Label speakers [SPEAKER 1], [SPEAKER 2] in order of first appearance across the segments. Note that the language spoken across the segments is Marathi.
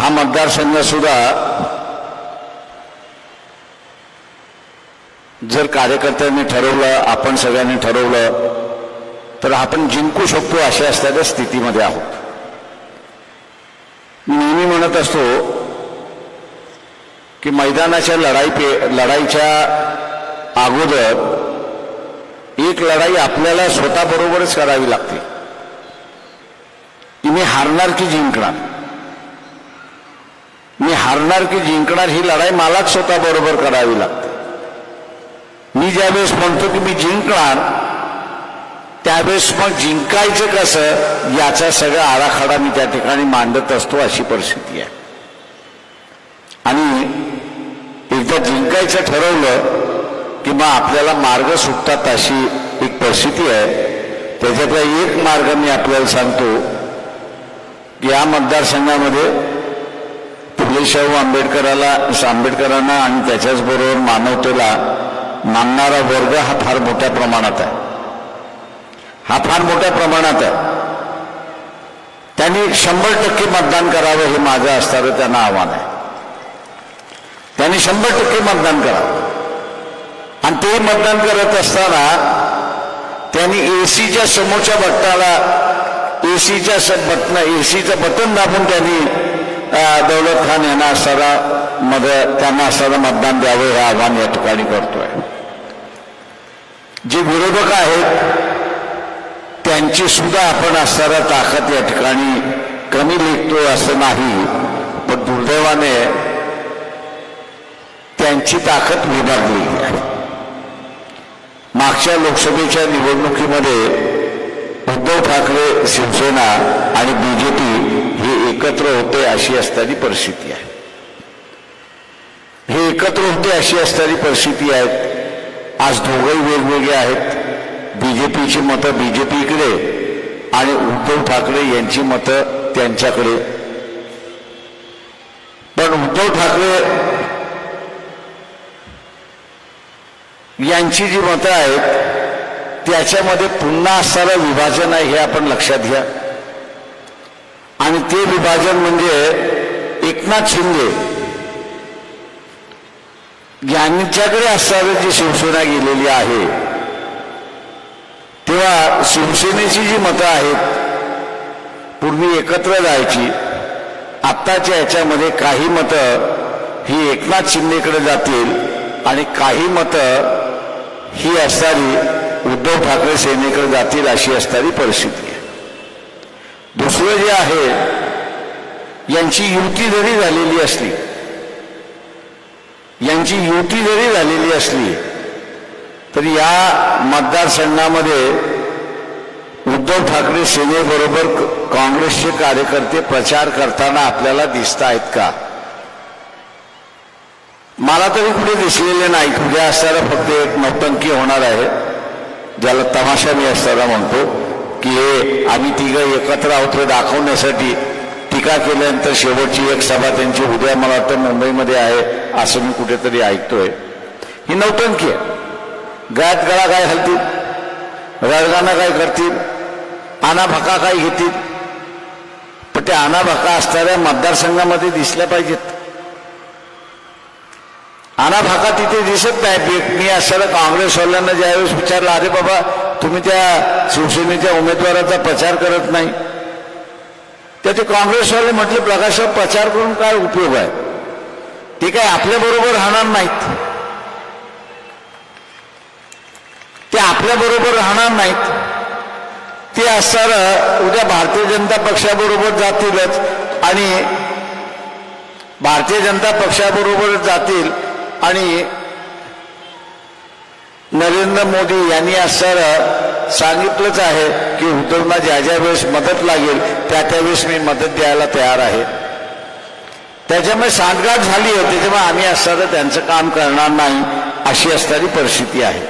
[SPEAKER 1] हा मतदारसंघ सुद्धा जर कार्यकर्त्यांनी ठरवलं, आपण सगळ्यांनी ठरवलं तर आपण जिंकू शकतो अशा असलेल्या स्थितीमध्ये आहोत. मी नेहमी म्हणत असतो की मैदानाच्या लढाईच्या अगोदर एक लढाई आपल्याला स्वतःबरोबरच करावी लागते की मी हारणार की जिंकणार. मी हारणार की जिंकणार ही लढाई मलाच स्वतःबरोबर करावी लागते. मी ज्यावेळेस म्हणतो की मी जिंकणार त्यावेळेस मग जिंकायचं कसं याचा सगळा आराखडा मी त्या ठिकाणी मांडत असतो. अशी परिस्थिती आहे. आणि एकदा जिंकायचं ठरवलं की मग आपल्याला मार्ग सुटतात अशी एक परिस्थिती आहे. त्याच्यातला एक मार्ग मी आपल्याला सांगतो की या मतदारसंघामध्ये फुले शाहू आंबेडकरांना आणि त्याच्याचबरोबर मानवतेला मानणारा वर्ग हा फार मोठ्या प्रमाणात आहे. हा फार मोठ्या प्रमाणात आहे. त्यांनी 100% मतदान करावं हे माझं असणारं त्यांना आव्हान आहे. त्यांनी 100% मतदान करावं. आणि ते मतदान करत असताना त्यांनी एसीच्या समोरच्या बटनाला एसीचं बटन दाबून त्यांनी दौलत खान यांना त्यांना असणारं मतदान द्यावं हे आव्हान या ठिकाणी करतोय. जे विरोधक आहेत त्यांची सुद्धा आपण असणारा ताकद या ठिकाणी कमी लेखतोय असं नाही, पण दुर्दैवाने त्यांची ताकद विभागली आहे. मागच्या लोकसभेच्या निवडणुकीमध्ये उद्धव ठाकरे, शिवसेना आणि बीजेपी हे एकत्र होते अशी असणारी परिस्थिती आहे. हे एकत्र होते अशी असणारी परिस्थिती आहे. आज दोघंही वेगवेगळे आहेत. बीजेपीची मतं बीजेपीकडे आणि उद्धव ठाकरे यांची मतं त्यांच्याकडे. पण उद्धव ठाकरे यांची जी मतं आहेत त्याच्यामध्ये पुन्हा असणारं विभाजन आहे हे आपण लक्षात घ्या. आणि ते विभाजन म्हणजे एकनाथ शिंदे यांच्याकडे असणारी जी शिवसेना गेलेली आहे तेव्हा शिवसेनेची जी मतं आहेत पूर्वी एकत्र जायची, आत्ताच्या याच्यामध्ये काही मतं ही एकनाथ शिंदेकडे जातील आणि काही मतं ही असणारी उद्धव ठाकरे सेनेकडे जातील अशी असणारी परिस्थिती आहे. दुसरं जे आहे यांची युती जरी झालेली असली तरी या मतदारसंघामध्ये उद्धव ठाकरे सेनेबरोबर काँग्रेसचे कार्यकर्ते प्रचार करताना आपल्याला दिसत आहेत का? मला तरी कुठे दिसलेले नाही. उद्या असताना फक्त एक नौटंकी होणार आहे ज्याला तमाशा मी असताना म्हणतो की हे आम्ही तिघं एकत्र आहोत हे दाखवण्यासाठी टीका केल्यानंतर शेवटची एक सभा त्यांची उद्या मला वाटतं मुंबईमध्ये आहे असं मी कुठेतरी ऐकतोय. ही नौटंकी आहे. गळ्यात गळा काय घालतील, रडगाणं काय करतील, आनाभाका काय घेतील. पण त्या आनाभाका असणाऱ्या मतदारसंघामध्ये दिसल्या पाहिजेत. आनाभाका तिथे दिसत नाही. मी असणाऱ्या काँग्रेसवाल्यांना ज्यावेळेस विचारलं अरे बाबा तुम्ही त्या शिवसेनेच्या उमेदवाराचा प्रचार करत नाही तर ते काँग्रेसवाले म्हटले प्रकाशराव प्रचार करून काय उपयोग आहे. ते काय आपल्याबरोबर राहणार नाहीत. ते असणारं उद्या भारतीय जनता पक्षाबरोबर जातीलच आणि भारतीय जनता पक्षाबरोबर जातील आणि नरेंद्र मोदी यांनी असणारं सांगितलंच आहे की उद्धवना ज्या ज्या वेळेस मदत लागेल त्या त्यावेळेस मी मदत द्यायला तयार आहे. त्याच्यामुळे सांडगाठ झाली आहे. त्याच्यामुळे आम्ही असणारं त्यांचं काम करणार नाही अशी असणारी परिस्थिती आहे.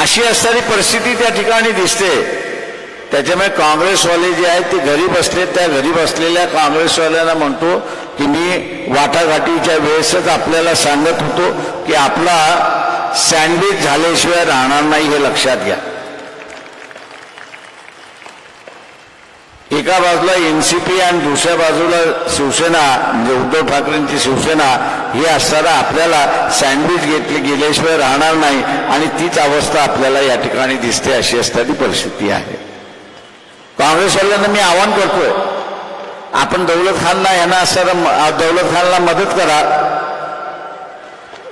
[SPEAKER 1] अशी असणारी परिस्थिती त्या ठिकाणी दिसते. त्याच्यामुळे काँग्रेसवाले जे आहेत ते घरी बसले. त्या घरी बसलेल्या काँग्रेसवाल्यांना म्हणतो की मी वाटाघाटीच्या वेळेसच आपल्याला सांगत होतो की आपला सँडविच झाल्याशिवाय राहणार नाही हे लक्षात घ्या. एका बाजूला एनसीपी आणि दुसऱ्या बाजूला शिवसेना म्हणजे उद्धव ठाकरेंची शिवसेना हे असताना आपल्याला सँडविच घेतले गेल्याशिवाय राहणार नाही आणि तीच अवस्था आपल्याला या ठिकाणी दिसते, अशी असणारी परिस्थिती आहे. काँग्रेसवाल्यांना मी आवाहन करतोय, आपण दौलत खानला यांना असताना दौलत खानला मदत करा.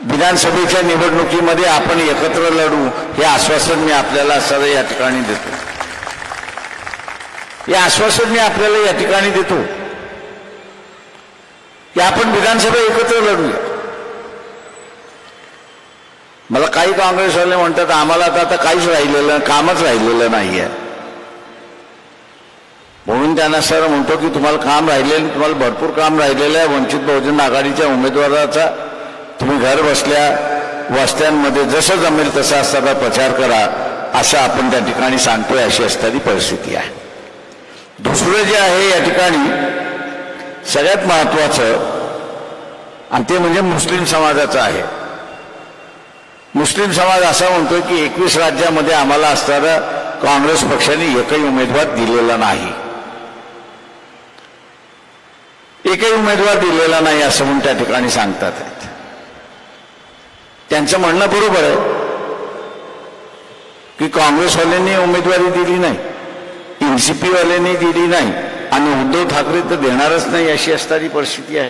[SPEAKER 1] विधानसभेच्या निवडणुकीमध्ये आपण एकत्र लढू हे आश्वासन मी आपल्याला असताना या ठिकाणी देतो. हे आश्वासन मी आपल्याला या ठिकाणी देतो की आपण विधानसभा एकत्र लढूया. मला काही काँग्रेसवाले म्हणतात आम्हाला आता काहीच राहिलेलं कामच राहिलेलं नाहीये, म्हणून त्यांना सर म्हणतो की तुम्हाला काम राहिलेलं, तुम्हाला भरपूर काम राहिलेलं आहे. वंचित बहुजन आघाडीच्या उमेदवाराचा तुम्ही घर बसल्या वस्त्यांमध्ये जसं जमेल तसा असताना प्रचार करा, असं आपण त्या ठिकाणी सांगतोय. अशी असणारी परिस्थिती आहे. दुसरं जे आहे या ठिकाणी सगळ्यात महत्वाचं आणि ते म्हणजे मुस्लिम समाजाचं आहे. मुस्लिम समाज असा म्हणतोय की 21 राज्यामध्ये आम्हाला असताना काँग्रेस पक्षाने एकही उमेदवार दिलेला नाही, एकही उमेदवार दिलेला नाही असं म्हणून त्या ठिकाणी सांगतात. त्यांचं म्हणणं बरोबर आहे की काँग्रेसवाल्यांनी उमेदवारी दिली नाही, एनसीपी वाल्यांनी दिली नाही आणि उद्धव ठाकरे तर देणारच नाही, अशी असणारी परिस्थिती आहे.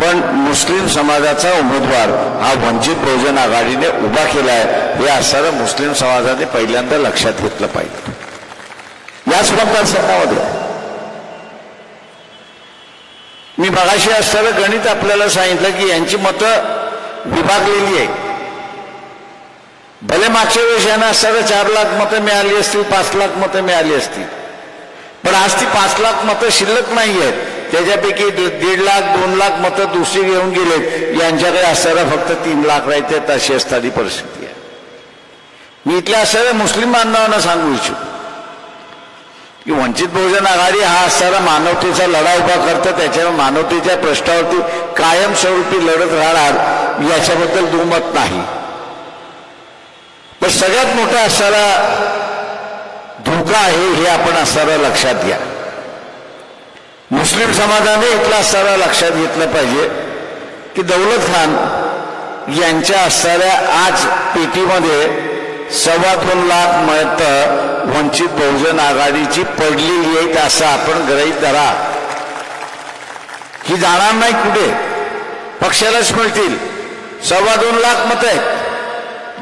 [SPEAKER 1] पण मुस्लिम समाजाचा उमेदवार हा वंचित बहुजन आघाडीने उभा केलाय, हे असणारं मुस्लिम समाजाने पहिल्यांदा लक्षात घेतलं पाहिजे. याच मतदारसंघामध्ये मी मगाशी असणारं गणित आपल्याला सांगितलं की यांची मतं विभागलेली आहे. भले मागच्या वेळेस यांना असणारं 4 लाख मतं मिळाली असतील, 5 लाख मतं मिळाली असतील, पण आज ती 5 लाख मतं शिल्लक नाही आहेत. त्याच्यापैकी 1.5 लाख 2 लाख मतं दुसरी घेऊन गेलेत, यांच्याकडे असणारा फक्त 3 लाख राहतात, अशी असणारी परिस्थिती आहे. मी इथल्या असणाऱ्या मुस्लिम बांधवांना सांगू इच्छितो की वंचित बहुजन आघाडी हा असणारा मानवतेचा लढा उभा करतं, त्याच्या मानवतेच्या प्रश्नावरती कायमस्वरूपी लढत राहणार, याच्याबद्दल दुमत नाही. पण सगळ्यात मोठा असणारा धोका आहे हे आपण असणारा लक्षात घ्या. मुस्लिम समाजाने इथला असणारा लक्षात घेतलं पाहिजे की दौलत खान यांच्या असणाऱ्या आज पेटीमध्ये 2.25 लाख मतं वंचित बहुजन आघाडीची पडलेली आहेत, असं आपण गृहीत धरा. ही जाणार नाही कुठे, पक्षालाच मिळतील. 2.25 लाख मतं आहेत,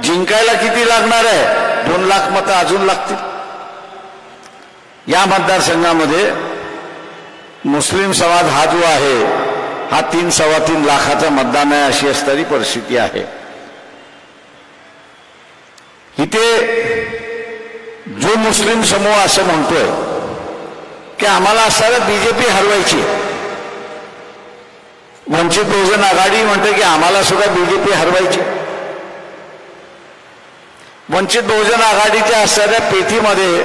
[SPEAKER 1] जिंकायला किती लागणार आहे? 2 लाख मतं अजून लागतील. या मतदारसंघामध्ये मुस्लिम समाज हा जो आहे हा 3-3.25 लाखाचं मतदान आहे, अशी असणारी परिस्थिती आहे. इथे जो मुस्लिम समूह असं म्हणतोय की आम्हाला असणारं बीजेपी हरवायची, वंचित बहुजन आघाडी म्हणते की आम्हाला सुद्धा बीजेपी हरवायची. वंचित बहुजन आघाडीच्या असणाऱ्या पेठीमध्ये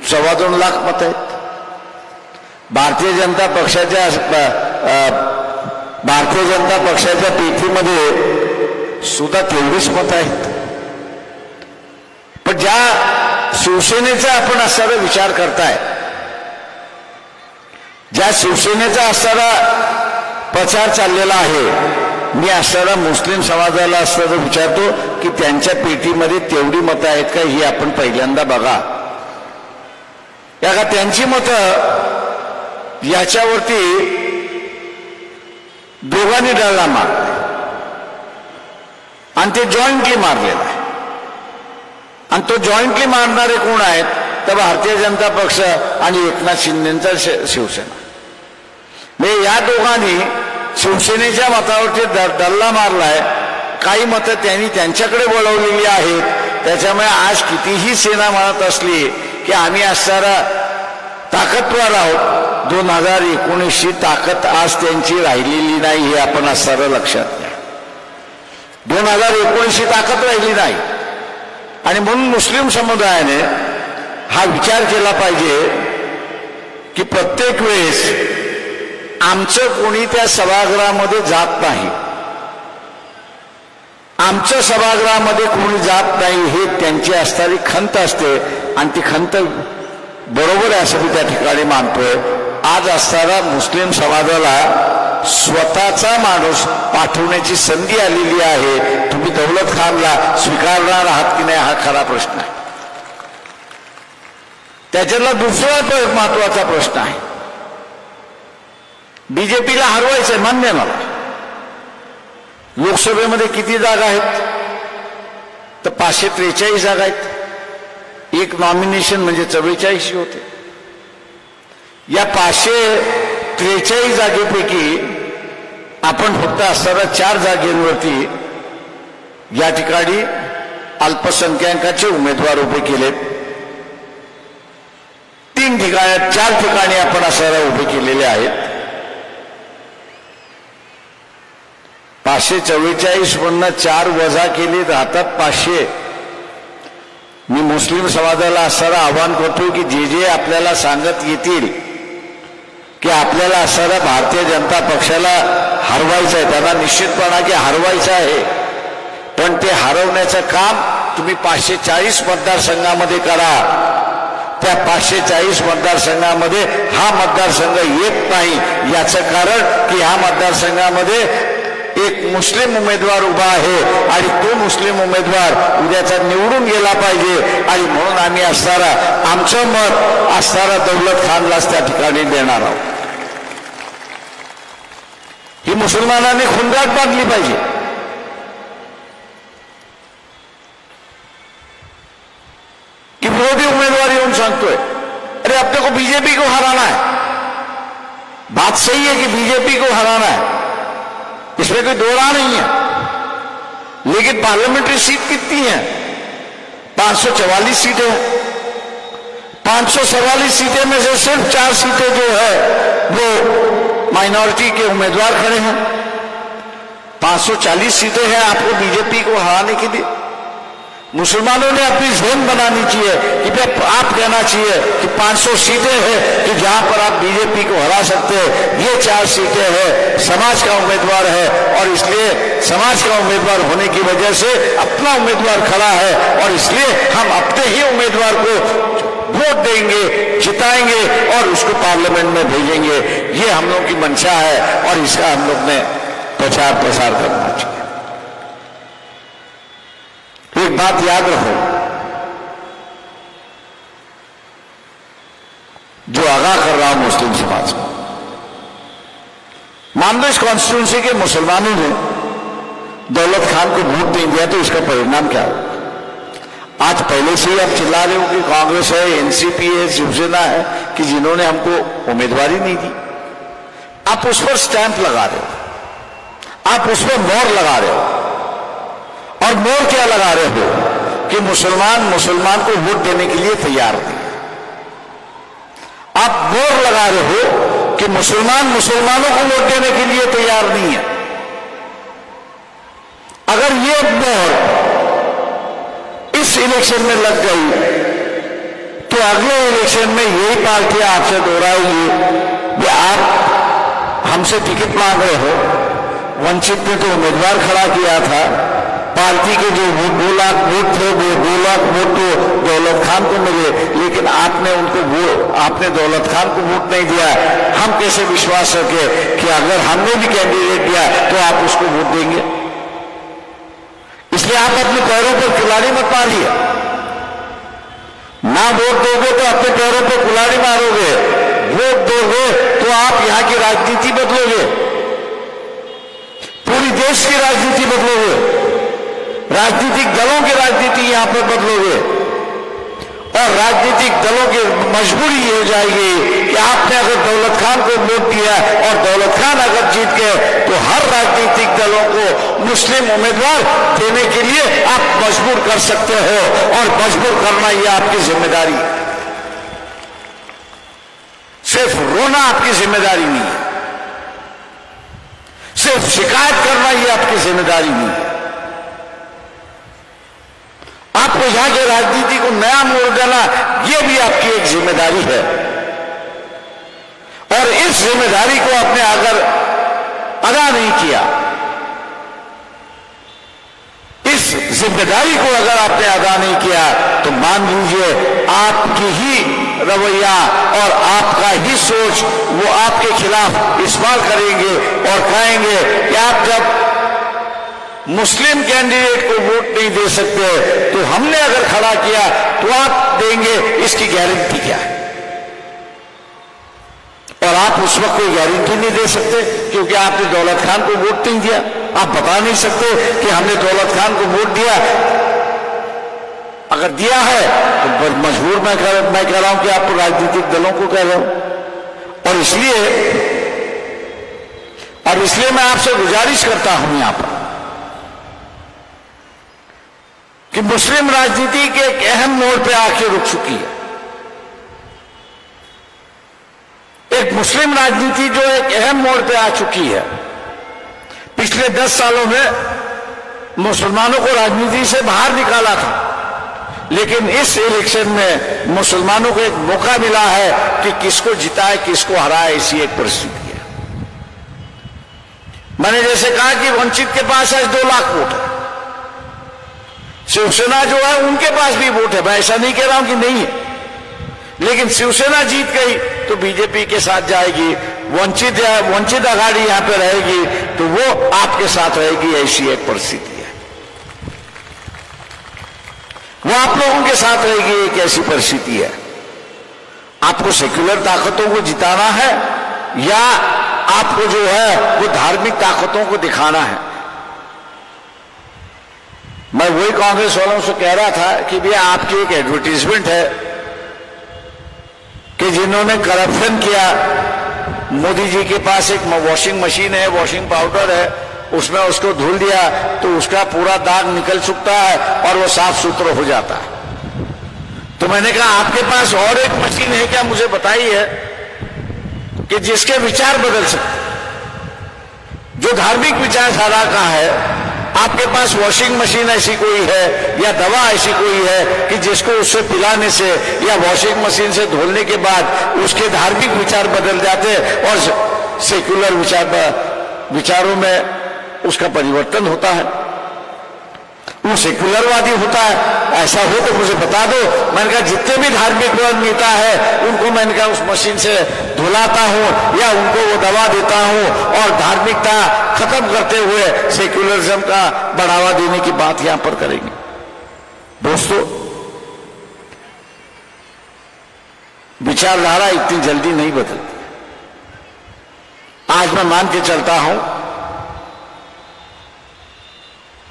[SPEAKER 1] 2.25 लाख मतं आहेत. भारतीय जनता पक्षाच्या पेठीमध्ये सुद्धा तेवढीच मतं आहेत. पण ज्या शिवसेनेचा आपण असणारा विचार करताय, ज्या शिवसेनेचा असणारा प्रचार चाललेला आहे, मी असणारा मुस्लिम समाजाला असणारा विचारतो की त्यांच्या पेटीमध्ये तेवढी मतं आहेत का, ही आपण पहिल्यांदा बघा. या का त्यांची मतं याच्यावरती दोघांनी डळला मार आणि ते जॉईंटली मारलेला आहे. आणि तो जॉईंटली मारणारे कोण आहेत तर भारतीय जनता पक्ष आणि एकनाथ शिंदेचा शिवसेना. म्हणजे या दोघांनी शिवसेनेच्या मतावरती डल्ला मारलाय. काही मतं त्यांनी त्यांच्याकडे वळवलेली आहेत. त्याच्यामुळे आज कितीही सेना म्हणत असली की आम्ही असणारा ताकदवार आहोत, 2019ची ताकद आज त्यांची राहिलेली नाही, हे आपण असणारं लक्षात घ्या. 2019ची ताकद राहिली नाही. आणि म्हणून मुस्लिम समुदायाने हा विचार केला पाहिजे की प्रत्येक वेळेस आमचं कोणी त्या सभागृहामध्ये जात नाही, आमच्या सभागृहामध्ये कोणी जात नाही हे त्यांची असणारी खंत असते आणि ती खंत बरोबर आहे असं मी त्या ठिकाणी मानतोय. आज असणारा मुस्लिम समाजाला स्वतःचा माणूस पाठवण्याची संधी आलेली आहे. तुम्ही दौलत खानला स्वीकारणार आहात की नाही हा खरा प्रश्न आहे. त्याच्यातला दुसरा महत्वाचा प्रश्न आहे, बीजेपीला हरवायचंय मान्य मला. लोकसभेमध्ये किती जागा आहेत तर 543 जागा आहेत. एक नॉमिनेशन म्हणजे 44 होते. या 543 जागेपैकी आपण फक्त असणाऱ्या 4 जागेवरती या ठिकाणी अल्पसंख्याकांचे उमेदवार उभे केलेत. 4 ठिकाणी आपण असणाऱ्या उभे केलेले आहेत. 544 मधनं 4 वजा केले राहतात 500. मी मुस्लिम समाजाला असणारं आवाहन करतो की जे आपल्याला सांगत येतील की आपल्याला असणाऱ्या भारतीय जनता पक्षाला हरवायचं आहे, त्यांना निश्चितपणा की हरवायचं आहे, पण ते हरवण्याचं काम तुम्ही 540 मतदारसंघामध्ये करा. त्या 540 मतदारसंघामध्ये हा मतदारसंघ येत नाही. याचं कारण की ह्या मतदारसंघामध्ये एक मुस्लिम उमेदवार उभा आहे आणि तो मुस्लिम उमेदवार उद्याचा निवडून गेला पाहिजे आणि म्हणून आम्ही असणारा आमचं मत असणारा दौलत खानलाच त्या ठिकाणी देणार आहोत. ही मुसलमानांनी खुंदाट बांधली पाहिजे. कि विरोधी उम्मीदवार येऊन सांगतोय अरे अपने को बीजेपी को हराना है. बात सही है कि बीजेपी को हराना है, इसमें कोई दो राह नहीं है, लेकिन पार्लियामेंट्री सीट कितनी है? 544 सीटें हैं. 544 सीटें में से सिर्फ 4 सीटें जो है वो माइनॉरिटी के उम्मीदवार खड़े हैं. 540 सीटें हैं आपको बीजेपी को हराने के लिए. मुसलमानों ने अपनी जोन बनानी चाहिए कि आप कहना चाहिए कि 500 सीटें हैं कि जहां पर आप बीजेपी को हरा सकते हैं. ये 4 सीटें हैं, समाज का उम्मीदवार है और इसलिए समाज का उम्मीदवार होने की वजह से अपना उम्मीदवार खड़ा है और इसलिए हम अपने ही उम्मीदवार को वोट देंगे, जिताएंगे और उसको पार्लियामेंट में भेजेंगे. ये हम लोग की मंशा है और इसका हम लोग ने प्रचार प्रसार करना चाहिए. एक बात याद रखो, जो आगाह कर रहा हूं मुस्लिम समाज को, मान लो इस कॉन्स्टिट्यूंसी के मुसलमानों ने दौलत खान को वोट नहीं दिया तो इसका परिणाम क्या होगा? आज पहले से ही आप चिल्ला रहे हो कि कांग्रेस है, एनसीपी है, शिवसेना है कि जिन्होंने हमको उम्मीदवारी नहीं दी. आप उस पर स्टैंप लगा रहे हो, आप उस पर मोहर लगा रहे हो. और मोहर क्या लगा रहे हो कि मुसलमान को वोट देने के लिए तैयार नहीं. आप मोहर लगा रहे हो कि मुसलमानों को वोट देने के लिए तैयार नहीं है. अगर ये मोहर इस इलेक्शन में लग गई तो अगले इलेक्शन में यही पार्टियां आपसे दोहराएंगी कि आप हमसे टिकट मांग रहे हो. वंचित ने तो उम्मीदवार खड़ा किया था, पार्टी के जो 2 लाख वोट थे वो 2 लाख वोट तो दौलत खान को मिले, लेकिन आपने दौलत खान को वोट नहीं दिया. हम कैसे विश्वास रखें कि अगर हमने भी कैंडिडेट दिया तो आप उसको वोट देंगे? इसलिए आप अपने पैरों पर कुल्हाड़ी मत मारिए. ना वोट दोगे तो अपने पैरों पर कुल्हाड़ी मारोगे, वोट दोगे तो आप यहां की राजनीति बदलोगे, पूरी देश की राजनीति बदलोगे, राजनीतिक दलों की राजनीति यहां पर बदलोगे और राजनीतिक दलों की मजबूरी ये हो जाएगी कि आपने अगर दौलत खान को वोट दिया और दौलत खान अगर जीत गए तो हर राजनीतिक दलों को मुस्लिम उम्मीदवार देने के लिए आप मजबूर कर सकते हो और मजबूर करना ये आपकी जिम्मेदारी है. सिर्फ रोना आपकी जिम्मेदारी नहीं है, सिर्फ शिकायत करना ये आपकी जिम्मेदारी नहीं है. आपको यहां की राजनीति को नया मोड़ देना यह भी आपकी एक जिम्मेदारी है और इस जिम्मेदारी को आपने अगर अदा नहीं किया इस जिम्मेदारी को अगर आपने अदा नहीं किया तो मान लीजिए आपकी ही रवैया और आपका ही सोच वो आपके खिलाफ इस्तेमाल करेंगे और कहेंगे कि आप जब मुस्लिम कैंडिडेट को वोट नहीं दे सकते तो हमने अगर खड़ा किया तो आप देंगे, इसकी गारंटी क्या है? और आप उस वक्त कोई गारंटी नहीं दे सकते क्योंकि आपने दौलत खान को वोट नहीं दिया। आप बता नहीं सकते कि हमने दौलत खान को वोट दिया। अगर दिया है तो मजबूर मैं कह रहा हूं कि आप राजनीतिक दलों को कह रहा हूं। और इसलिए मैं आपसे गुजारिश करता हूं यहां पर कि मुस्लिम राजनीति के एक अहम मोड़ पे आके रुक चुकी है। एक मुस्लिम राजनीति जो एक अहम मोड़ पे आ चुकी है। पिछले 10 सालों में मुसलमानों को राजनीति से बाहर निकाला था, लेकिन इस इलेक्शन में मुसलमानों को एक मौका मिला है कि किसको जिताए किसको हराए, ऐसी एक परिस्थिति है। मैंने जैसे कहा कि वंचित के पास आज 2 लाख वोट है, शिवसेना जो है उनके पास भी वोट है। मैं ऐसा नहीं कह रहा हूं कि नहीं है, लेकिन शिवसेना जीत गई तो बीजेपी के साथ जाएगी, वंचित आघाड़ी यहां पे रहेगी तो वो आपके साथ रहेगी, ऐसी एक परिस्थिति है। वो आप लोगों के साथ रहेगी, एक ऐसी परिस्थिति है। आपको सेक्युलर ताकतों को जिताना है या आपको जो है वो धार्मिक ताकतों को दिखाना है। मैं वही कांग्रेस वालों से कह रहा था कि भैया आपकी एक एडवर्टीजमेंट है कि जिन्होंने करप्शन किया, मोदी जी के पास एक वॉशिंग मशीन है, वॉशिंग पाउडर है, उसमें उसको धुल दिया तो उसका पूरा दाग निकल चुकता है और वो साफ सुथरा हो जाता है। तो मैंने कहा आपके पास और एक मशीन है क्या, मुझे बताइए, कि जिसके विचार बदल सकते, जो धार्मिक विचारधारा का है। आपके पास वॉशिंग मशीन ऐसी कोई है या दवा ऐसी कोई है कि जिसको उससे पिलाने से या वॉशिंग मशीन से धोने के बाद उसके धार्मिक विचार बदल जाते और सेक्युलर विचारों में उसका परिवर्तन होता है, वो सेक्युलरवादी होता है? ऐसा हो तो मुझे बता दो। मैंने कहा जितने भी धार्मिक नेता है उनको मैंने कहा उस मशीन से धुलाता हूं या उनको वो दवा देता हूं और धार्मिकता खत्म करते हुए सेक्युलरिज्म का बढ़ावा देने की बात यहां पर करेंगे। दोस्तों, विचारधारा इतनी जल्दी नहीं बदलती। आज मैं मान के चलता हूं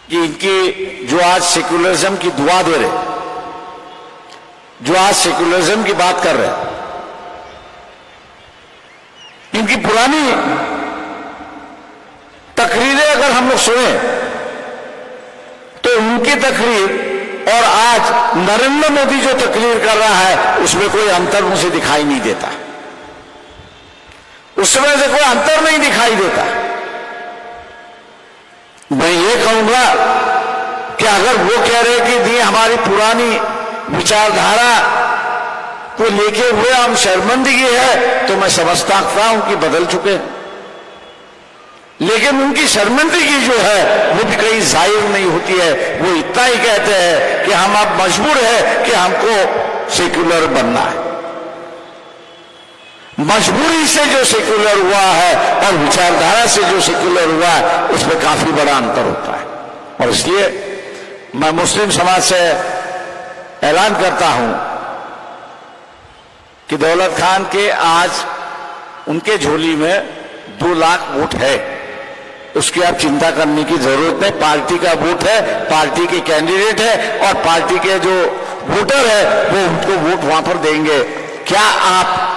[SPEAKER 1] कि इनकी जो आज सेक्युलरिज्म की दुआ दे रहे, जो आज सेक्युलरिज्म की बात कर रहे, इनकी पुरानी तकरीरें अगर हम लोग सुने तो उनकी तकरीर और आज नरेंद्र मोदी जो तकरीर कर रहा है उसमें कोई अंतर मुझे दिखाई नहीं देता। उसमें से कोई अंतर नहीं दिखाई देता। मैं ये कहूंगा कि अगर वो कह रहे कि नहीं हमारी पुरानी विचारधारा को लेके हुए हम शर्मिंदगी है, तो मैं समझता हूं कि बदल चुके हैं। लेकिन उनकी शर्मिंदगी जो है वो भी कहीं जाहिर नहीं होती है। वो इतना ही कहते हैं कि हम अब मजबूर है कि हमको सेक्युलर बनना है। मजबूरी से जो सेक्युलर हुआ है और विचारधारा से जो सेक्युलर हुआ है उसमें काफी बड़ा अंतर होता है। और इसलिए मैं मुस्लिम समाज से ऐलान करता हूं कि दौलत खान के आज उनके झोली में 2 लाख वोट है, उसकी आप चिंता करने की जरूरत नहीं। पार्टी का वोट है, पार्टी के कैंडिडेट है और पार्टी के जो वोटर है वो उनको वोट वहां पर देंगे। क्या आप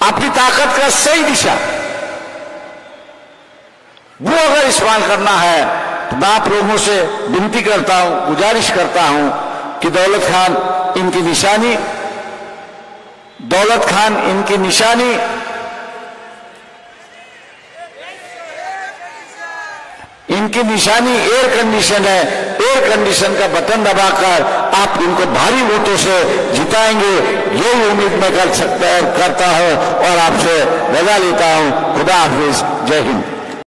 [SPEAKER 1] अपनी ताकत का सही दिशा वो अगर इस्तेमाल करना है तो मैं आप लोगों से विनती करता हूं, गुजारिश करता हूं कि दौलत खान इनकी निशानी, दौलत खान इनकी निशानी इनकी निशानी एयर कंडीशन है। एयर कंडीशन का बटन दबाकर आप इनको भारी वोटों से जिताएंगे, यही उम्मीद मैं करता हूं और आपसे विदा लेता हूं। खुदा हाफिज, जय हिंद।